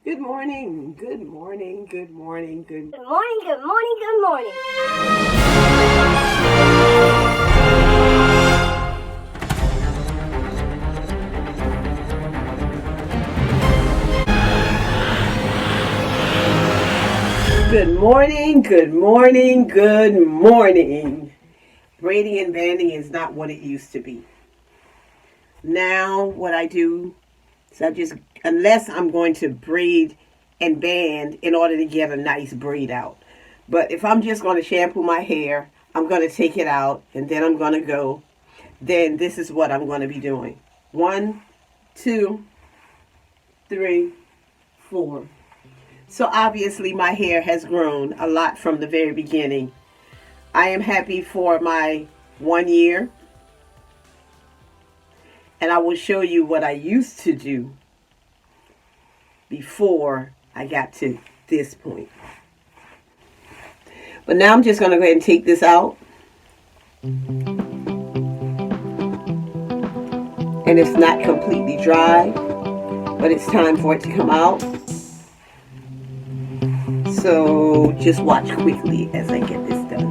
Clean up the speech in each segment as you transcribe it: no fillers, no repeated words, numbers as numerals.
Good morning, good morning, good morning, good Good morning, good morning, good morning. Good morning, good morning, good morning. Braiding and banding is not what it used to be. Now what I do is unless I'm going to braid and band in order to get a nice braid out. But if I'm just going to shampoo my hair, I'm going to take it out and then I'm going to go. Then this is what I'm going to be doing. 1, 2, 3, 4. So obviously my hair has grown a lot from the very beginning. I am happy for my 1 year. And I will show you what I used to do before I got to this point. But now I'm just going to go ahead and take this out. And it's not completely dry, but it's time for it to come out. So just watch quickly as I get this done.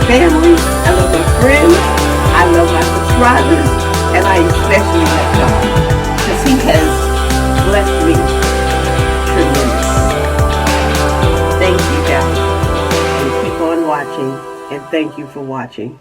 Family, I love my friends, I love my subscribers, and I especially love God, because He has blessed me tremendously. Thank you guys, and keep on watching, and thank you for watching.